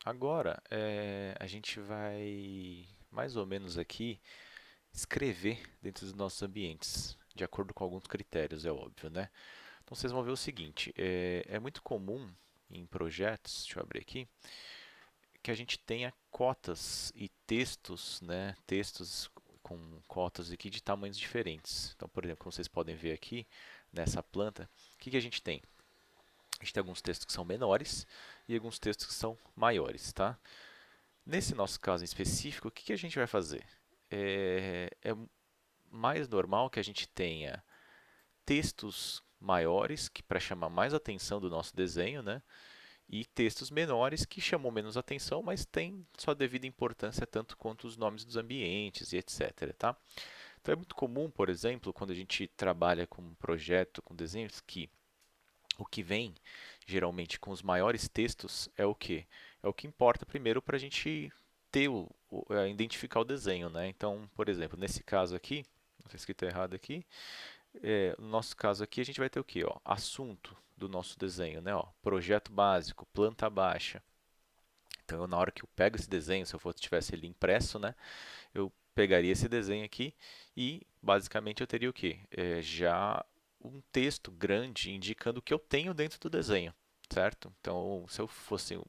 Agora a gente vai mais ou menos aqui escrever dentro dos nossos ambientes, de acordo com alguns critérios, é óbvio, né? Então vocês vão ver o seguinte: é muito comum em projetos, deixa eu abrir aqui, que a gente tenha cotas e textos, né? Textos com cotas aqui de tamanhos diferentes. Então, por exemplo, como vocês podem ver aqui nessa planta, o que a gente tem? A gente tem alguns textos que são menores e alguns textos que são maiores, tá? Nesse nosso caso em específico, o que a gente vai fazer? É mais normal que a gente tenha textos maiores, que para chamar mais atenção do nosso desenho, né? E textos menores que chamam menos atenção, mas têm sua devida importância tanto quanto os nomes dos ambientes e etc. Tá? Então é muito comum, por exemplo, quando a gente trabalha com um projeto, com desenhos, que o que vem geralmente com os maiores textos é o que? É o que importa primeiro para a gente ter identificar o desenho, né? Então, por exemplo, nesse caso aqui, não sei se escrito errado aqui, no nosso caso aqui a gente vai ter o que? Ó, assunto do nosso desenho, né? Ó, projeto básico, planta baixa. Então, na hora que eu pego esse desenho, se eu fosse tivesse ele impresso, né, eu pegaria esse desenho aqui e basicamente eu teria o quê? Já um texto grande indicando o que eu tenho dentro do desenho, certo? Então, se eu fosse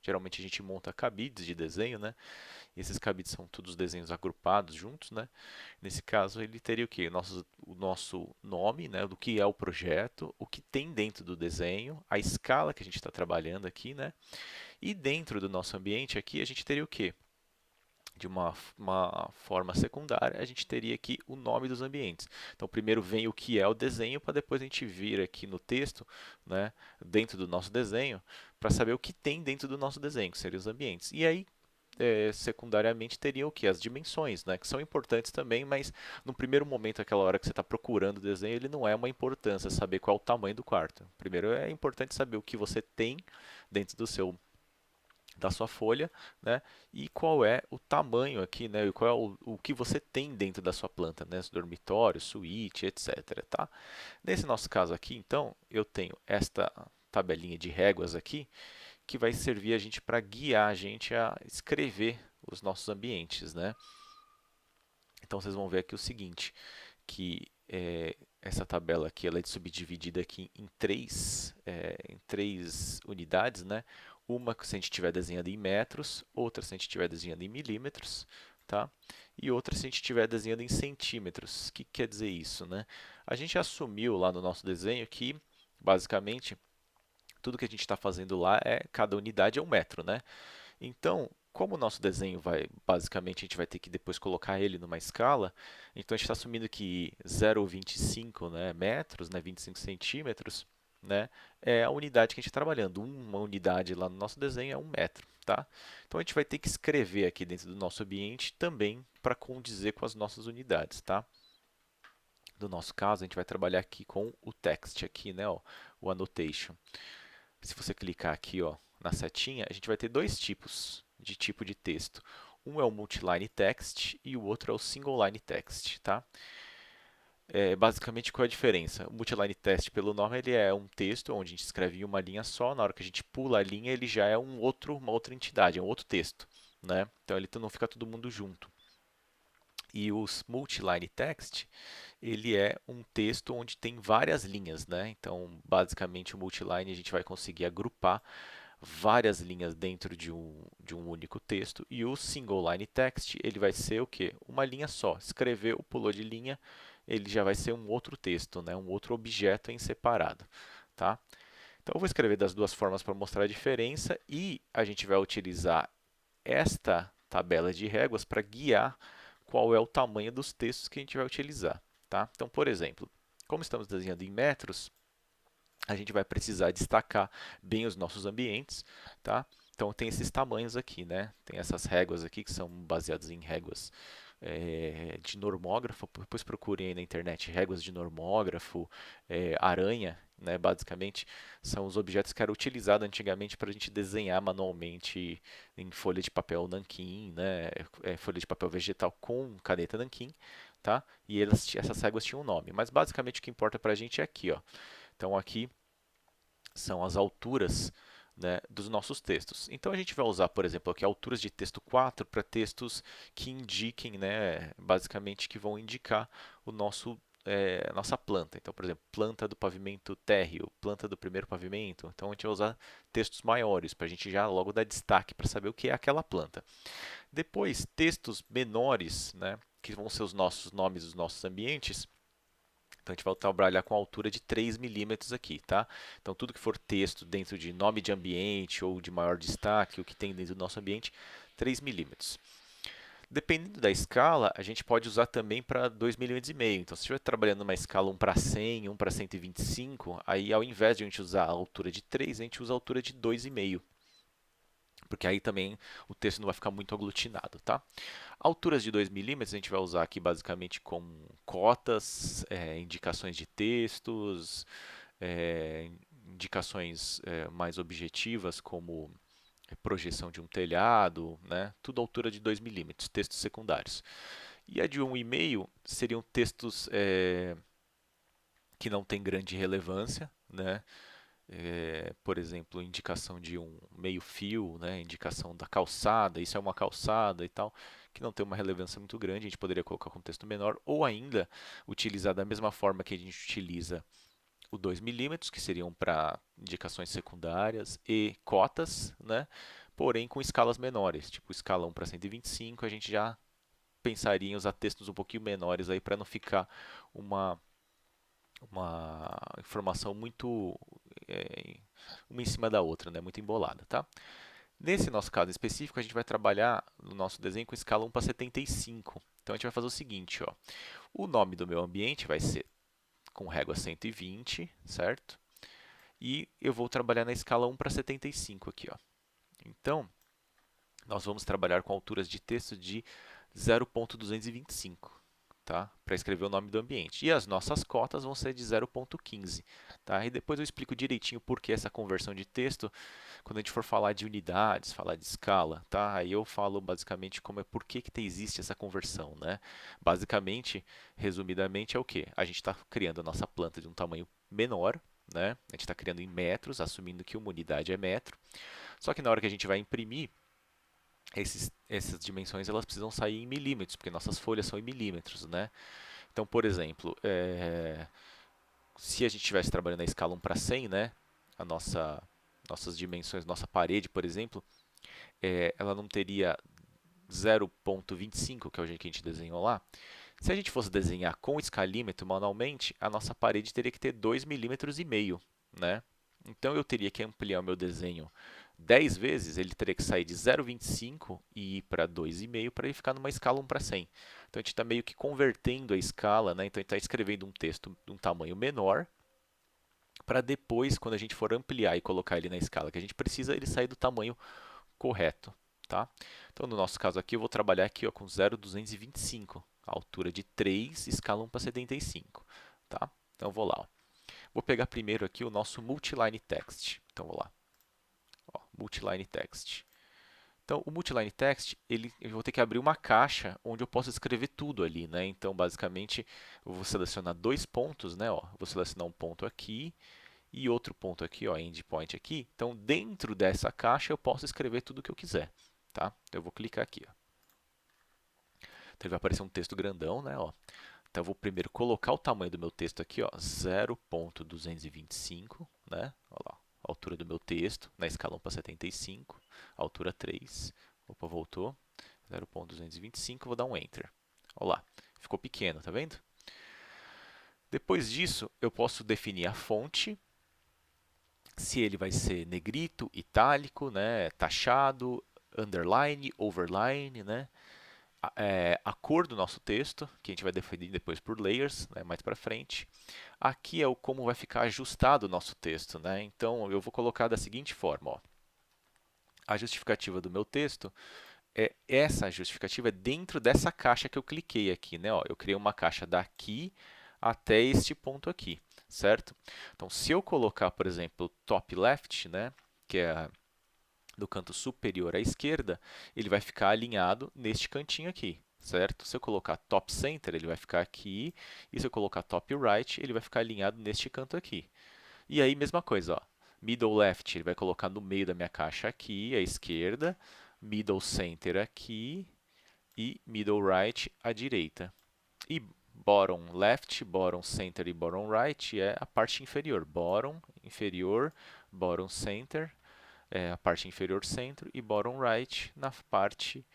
geralmente a gente monta cabides de desenho, né? E esses cabides são todos desenhos agrupados juntos, né? Nesse caso, ele teria o quê? O nosso nome, né? Do que é o projeto, o que tem dentro do desenho, a escala que a gente está trabalhando aqui, né? E dentro do nosso ambiente aqui, a gente teria o quê? De uma forma secundária, a gente teria aqui o nome dos ambientes. Então, primeiro vem o que é o desenho, para depois a gente vir aqui no texto, né, dentro do nosso desenho, para saber o que tem dentro do nosso desenho, que seriam os ambientes. E aí, secundariamente, teria o que? As dimensões, né, que são importantes também, mas no primeiro momento, aquela hora que você está procurando o desenho, ele não é uma importância saber qual é o tamanho do quarto. Primeiro é importante saber o que você tem dentro do seu da sua folha, né? E qual é o tamanho aqui, né? E qual é o que você tem dentro da sua planta, né? Dormitório, suíte, etc, tá? Nesse nosso caso aqui, então, eu tenho esta tabelinha de réguas aqui, que vai servir a gente para guiar a gente a escrever os nossos ambientes, né? Então, vocês vão ver aqui o seguinte, que essa tabela aqui ela é subdividida aqui em três unidades, né? Uma se a gente estiver desenhando em metros, outra se a gente estiver desenhando em milímetros, tá? E outra se a gente estiver desenhando em centímetros. O que quer dizer isso, né? A gente assumiu lá no nosso desenho que, basicamente, tudo que a gente está fazendo lá cada unidade é um metro, né? Então, como o nosso desenho vai, basicamente, a gente vai ter que depois colocar ele numa escala, então a gente está assumindo que 0,25, né, metros, né, 25 centímetros, né, é a unidade que a gente está trabalhando. Uma unidade lá no nosso desenho é um metro, tá? Então a gente vai ter que escrever aqui dentro do nosso ambiente também para condizer com as nossas unidades, tá? No nosso caso, a gente vai trabalhar aqui com o text aqui, né, ó, o annotation. Se você clicar aqui, ó, na setinha, a gente vai ter dois tipos de tipo de texto. Um é o multiline text e o outro é o single line text, tá? Basicamente, qual é a diferença? O multiline text, pelo nome, ele é um texto onde a gente escreve em uma linha só. Na hora que a gente pula a linha, ele já é uma outra entidade, é um outro texto, né? Então, ele não fica todo mundo junto. E o multiline text, ele é um texto onde tem várias linhas, né? Então, basicamente, o multiline a gente vai conseguir agrupar várias linhas dentro de um único texto. E o single line text, ele vai ser o quê? Uma linha só. Escreveu, pulou de linha, ele já vai ser um outro texto, né? Um outro objeto em separado, tá? Então, eu vou escrever das duas formas para mostrar a diferença e a gente vai utilizar esta tabela de réguas para guiar qual é o tamanho dos textos que a gente vai utilizar, tá? Então, por exemplo, como estamos desenhando em metros, a gente vai precisar destacar bem os nossos ambientes, tá? Então tem esses tamanhos aqui, né? Tem essas réguas aqui que são baseadas em réguas de normógrafo. Depois procurem aí na internet réguas de normógrafo, aranha, né? Basicamente são os objetos que eram utilizados antigamente para a gente desenhar manualmente em folha de papel nanquim, né? Folha de papel vegetal com caneta nanquim, tá? E essas réguas tinham um nome. Mas basicamente o que importa para a gente é aqui, ó. Então aqui são as alturas né, dos nossos textos. Então a gente vai usar, por exemplo, aqui alturas de texto 4 para textos que indiquem, né, basicamente que vão indicar o nosso nossa planta. Então, por exemplo, planta do pavimento térreo, planta do primeiro pavimento. Então a gente vai usar textos maiores para a gente já logo dar destaque para saber o que é aquela planta. Depois, textos menores, né, que vão ser os nossos nomes dos nossos ambientes. Então a gente vai trabalhar com altura de 3 milímetros aqui, tá? Então tudo que for texto dentro de nome de ambiente ou de maior destaque, o que tem dentro do nosso ambiente, 3 milímetros. Dependendo da escala, a gente pode usar também para 2,5 mm. Então, se estiver trabalhando numa escala 1 para 100, 1 para 125, aí ao invés de a gente usar a altura de 3, a gente usa a altura de 2,5, porque aí também o texto não vai ficar muito aglutinado, tá? Alturas de 2 milímetros a gente vai usar aqui basicamente como cotas, indicações de textos, indicações mais objetivas como projeção de um telhado, né? Tudo altura de 2 milímetros, textos secundários. E a de 1,5 seriam textos que não têm grande relevância, né? Por exemplo, indicação de um meio-fio, né? Indicação da calçada, isso é uma calçada e tal, que não tem uma relevância muito grande, a gente poderia colocar com texto menor, ou ainda utilizar da mesma forma que a gente utiliza o 2 milímetros, que seriam para indicações secundárias e cotas, né? Porém com escalas menores, tipo escala 1 para 125, a gente já pensaria em usar textos um pouquinho menores aí para não ficar uma, uma informação muito uma em cima da outra, né? Muito embolada, tá? Nesse nosso caso específico, a gente vai trabalhar no nosso desenho com escala 1 para 75. Então a gente vai fazer o seguinte, ó. O nome do meu ambiente vai ser com régua 120, certo? E eu vou trabalhar na escala 1 para 75 aqui, ó. Então, nós vamos trabalhar com alturas de texto de 0,225, tá? Para escrever o nome do ambiente. E as nossas cotas vão ser de 0,15, tá? E depois eu explico direitinho por que essa conversão de texto quando a gente for falar de unidades, falar de escala, tá? Aí eu falo basicamente como é por que existe essa conversão, né? Basicamente, resumidamente, é o que? A gente está criando a nossa planta de um tamanho menor, né? A gente está criando em metros, assumindo que uma unidade é metro. Só que na hora que a gente vai imprimir, essas dimensões elas precisam sair em milímetros, porque nossas folhas são em milímetros, né? Então, por exemplo, se a gente estivesse trabalhando na escala 1 para 100, né? A nossas dimensões, nossa parede, por exemplo, ela não teria 0,25, que é o jeito que a gente desenhou lá. Se a gente fosse desenhar com escalímetro manualmente, a nossa parede teria que ter 2,5 milímetros, né? Então eu teria que ampliar o meu desenho 10 vezes, ele teria que sair de 0,25 e ir para 2,5 para ele ficar numa escala 1 para 100. Então a gente está meio que convertendo a escala, né? Então a gente está escrevendo um texto de um tamanho menor, para depois, quando a gente for ampliar e colocar ele na escala que a gente precisa, ele sair do tamanho correto, tá? Então, no nosso caso aqui, eu vou trabalhar aqui ó, com 0,225, a altura de 3, escala 1 para 75, tá? Então, vou lá. Ó. Vou pegar primeiro aqui o nosso multiline text. Então, vou lá. Ó, multiline text. Então, o multiline text, eu vou ter que abrir uma caixa onde eu posso escrever tudo ali, né? Então, basicamente, eu vou selecionar dois pontos, né? Ó, vou selecionar um ponto aqui e outro ponto aqui, ó, endpoint aqui. Então, dentro dessa caixa eu posso escrever tudo o que eu quiser, tá? Então, eu vou clicar aqui, ó. Então, ele vai aparecer um texto grandão, né, ó. Então, eu vou primeiro colocar o tamanho do meu texto aqui, ó, 0,225, né? Olha lá, a altura do meu texto, na escala 1 para 75, altura 3. Opa, voltou. 0,225, vou dar um Enter. Olha lá, ficou pequeno, tá vendo? Depois disso, eu posso definir a fonte, se ele vai ser negrito, itálico, né, taxado, underline, overline, né, a cor do nosso texto, que a gente vai definir depois por layers, né, mais para frente. Aqui é o como vai ficar ajustado o nosso texto, né? Então eu vou colocar da seguinte forma, ó. A justificativa do meu texto essa justificativa é dentro dessa caixa que eu cliquei aqui, né? Ó, eu criei uma caixa daqui até este ponto aqui, certo? Então, se eu colocar, por exemplo, top left, né, que é do canto superior à esquerda, ele vai ficar alinhado neste cantinho aqui, certo? Se eu colocar top center, ele vai ficar aqui, e se eu colocar top right, ele vai ficar alinhado neste canto aqui. E aí, mesma coisa, ó. Middle left, ele vai colocar no meio da minha caixa aqui, à esquerda. Middle center aqui. E middle right à direita. E bottom left, bottom center e bottom right é a parte inferior. Bottom, inferior, bottom center, é a parte inferior centro e bottom right na parte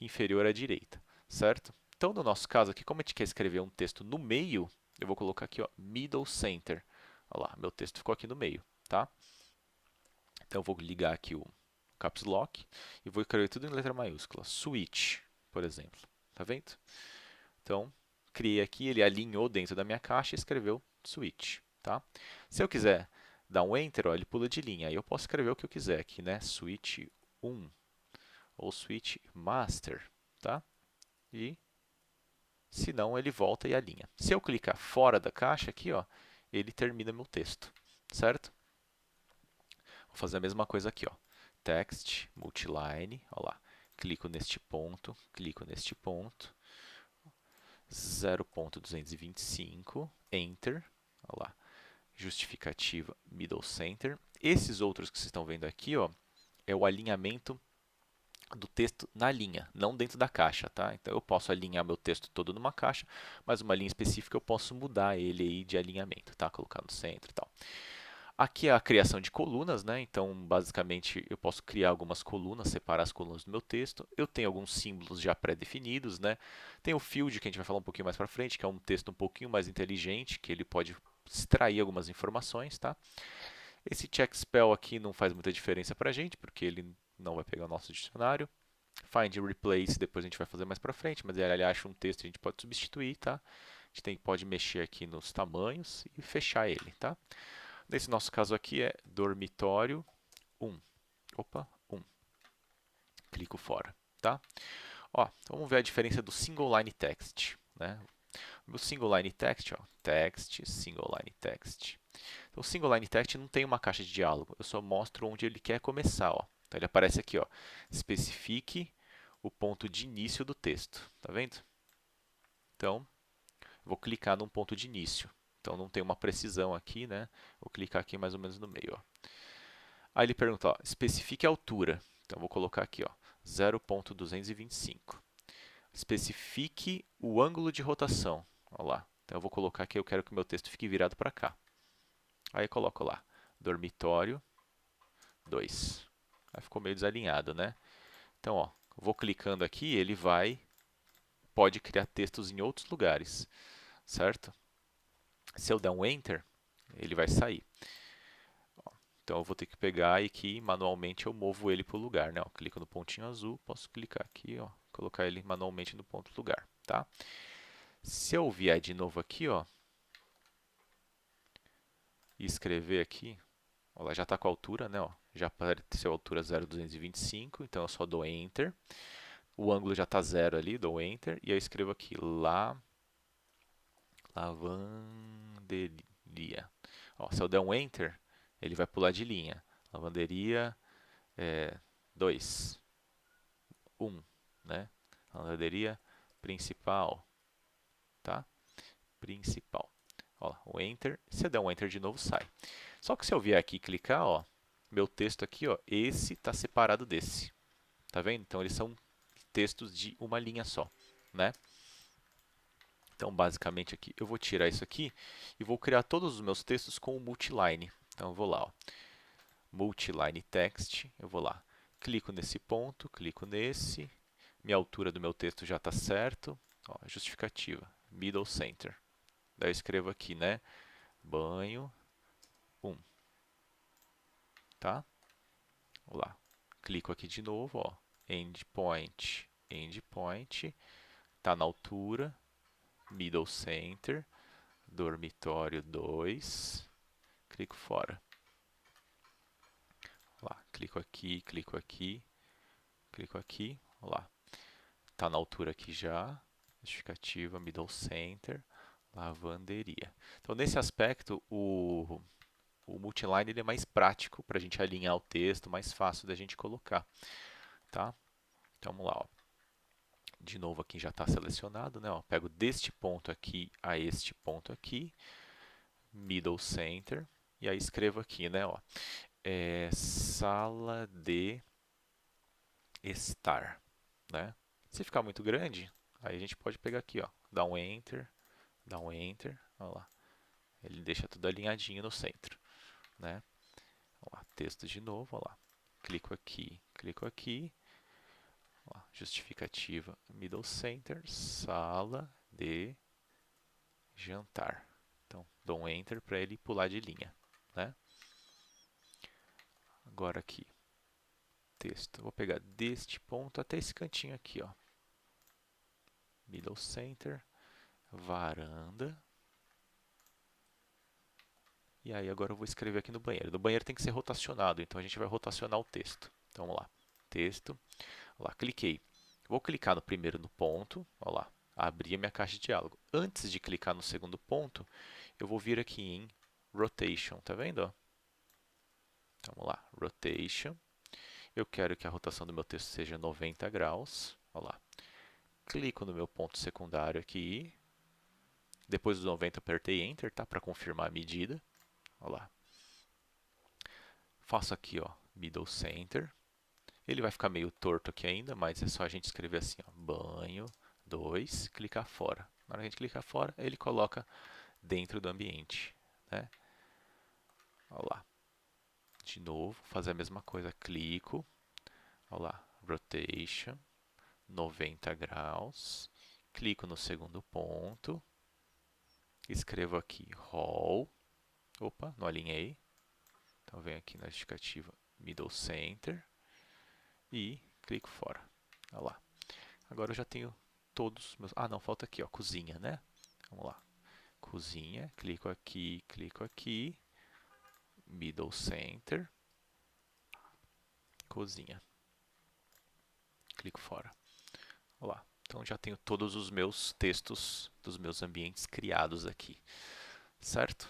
inferior à direita, certo? Então, no nosso caso aqui, como a gente quer escrever um texto no meio, eu vou colocar aqui, ó, middle center. Olha lá, meu texto ficou aqui no meio, tá? Então, eu vou ligar aqui o caps lock e vou escrever tudo em letra maiúscula. Switch, por exemplo. Tá vendo? Então, criei aqui, ele alinhou dentro da minha caixa e escreveu switch, tá? Se eu quiser dar um enter, ó, ele pula de linha. Aí eu posso escrever o que eu quiser aqui, né? Switch 1 ou switch master, tá? E se não, ele volta e alinha. Se eu clicar fora da caixa aqui, ó, ele termina meu texto, certo? Vou fazer a mesma coisa aqui, ó. Text, multiline, ó lá. Clico neste ponto, clico neste ponto. 0.225, Enter, olha lá, justificativa Middle Center. Esses outros que vocês estão vendo aqui, ó, é o alinhamento do texto na linha, não dentro da caixa, tá? Então eu posso alinhar meu texto todo numa caixa, mas uma linha específica eu posso mudar ele aí de alinhamento, tá? Colocar no centro e tal. Aqui é a criação de colunas, né? Então, basicamente, eu posso criar algumas colunas, separar as colunas do meu texto. Eu tenho alguns símbolos já pré-definidos, né? Tem o field, que a gente vai falar um pouquinho mais para frente, que é um texto um pouquinho mais inteligente, que ele pode extrair algumas informações, tá? Esse check spell aqui não faz muita diferença para a gente, porque ele não vai pegar o nosso dicionário. Find e replace, depois a gente vai fazer mais para frente, mas ele acha um texto e a gente pode substituir, tá? A gente pode mexer aqui nos tamanhos e fechar ele, tá? Nesse nosso caso aqui é dormitório 1. Opa, 1. Clico fora, tá? Ó, vamos ver a diferença do single line text, né? O meu single line text, ó, text, single line text. Então, o single line text não tem uma caixa de diálogo, eu só mostro onde ele quer começar, ó. Então, ele aparece aqui, ó, especifique o ponto de início do texto, tá vendo? Então, vou clicar num ponto de início. Então, não tem uma precisão aqui, né? Vou clicar aqui mais ou menos no meio, ó. Aí ele pergunta, ó, especifique a altura. Então, vou colocar aqui, ó, 0.225. Especifique o ângulo de rotação. Olha lá. Então, eu vou colocar aqui, eu quero que o meu texto fique virado para cá. Aí, eu coloco lá, dormitório 2. Aí ficou meio desalinhado, né? Então, ó, vou clicando aqui, ele pode criar textos em outros lugares, certo? Se eu der um Enter, ele vai sair. Então eu vou ter que pegar e aqui manualmente eu movo ele para o lugar, né? Ó, clico no pontinho azul, posso clicar aqui, ó, colocar ele manualmente no ponto lugar, tá? Se eu vier de novo aqui, ó, e escrever aqui, ó, já está com a altura, né? Ó, já apareceu a altura 0,225, então eu só dou Enter. O ângulo já está zero ali, dou Enter e eu escrevo aqui lavanderia. Ó, se eu der um Enter, ele vai pular de linha. Lavanderia 2, 1, né? Lavanderia principal, tá? Principal. Ó, o Enter. Se eu der um Enter de novo, sai. Só que se eu vier aqui e clicar, ó, meu texto aqui, ó, esse está separado desse. Tá vendo? Então eles são textos de uma linha só, né? Então, basicamente aqui, eu vou tirar isso aqui e vou criar todos os meus textos com o multiline. Então, eu vou lá, ó, multiline text, eu vou lá, clico nesse ponto, clico nesse, minha altura do meu texto já está certo, ó, justificativa, middle center. Daí eu escrevo aqui, né, banho 1, tá? Vou lá, clico aqui de novo, ó, endpoint, endpoint, tá na altura, middle center, dormitório 2, clico fora. Lá, clico aqui, clico aqui, clico aqui, lá. Tá na altura aqui já, justificativa, middle center, lavanderia. Então, nesse aspecto, o multiline ele é mais prático para a gente alinhar o texto, mais fácil da gente colocar, tá? Então, vamos lá, ó. De novo aqui já está selecionado, né? Ó, pego deste ponto aqui a este ponto aqui, middle center, e aí escrevo aqui, né? Ó, sala de estar, né? Se ficar muito grande, aí a gente pode pegar aqui, ó, dá um enter, olha lá. Ele deixa tudo alinhadinho no centro, né? Olha lá, texto de novo, olha lá. Clico aqui, ó, justificativa middle center, sala de jantar. Então, dou um enter para ele pular de linha, né? Agora aqui, texto. Vou pegar deste ponto até esse cantinho aqui, ó. Middle center, varanda. E aí agora eu vou escrever aqui no banheiro. No banheiro tem que ser rotacionado, então a gente vai rotacionar o texto. Então vamos lá. Texto. Olha lá, cliquei. Vou clicar no primeiro no ponto. Olha lá, abri a minha caixa de diálogo. Antes de clicar no segundo ponto, eu vou vir aqui em Rotation, tá vendo? Então vamos lá, Rotation. Eu quero que a rotação do meu texto seja 90 graus. Olha lá. Clico no meu ponto secundário aqui. Depois dos 90 apertei Enter, tá? Para confirmar a medida. Olha lá. Faço aqui, ó, Middle Center. Ele vai ficar meio torto aqui ainda, mas é só a gente escrever assim, ó, banho 2, clicar fora. Na hora que a gente clicar fora, ele coloca dentro do ambiente, né? Olha lá. De novo, fazer a mesma coisa, clico, olha lá, rotation, 90 graus, clico no segundo ponto, escrevo aqui hall, opa, não alinhei, então venho aqui na justificativa middle center e clico fora, olha lá. Agora eu já tenho todos os meus... Ah, não, falta aqui, ó, cozinha, né? Vamos lá. Cozinha, clico aqui, middle center, cozinha. Clico fora. Olha lá. Então já tenho todos os meus textos dos meus ambientes criados aqui, certo?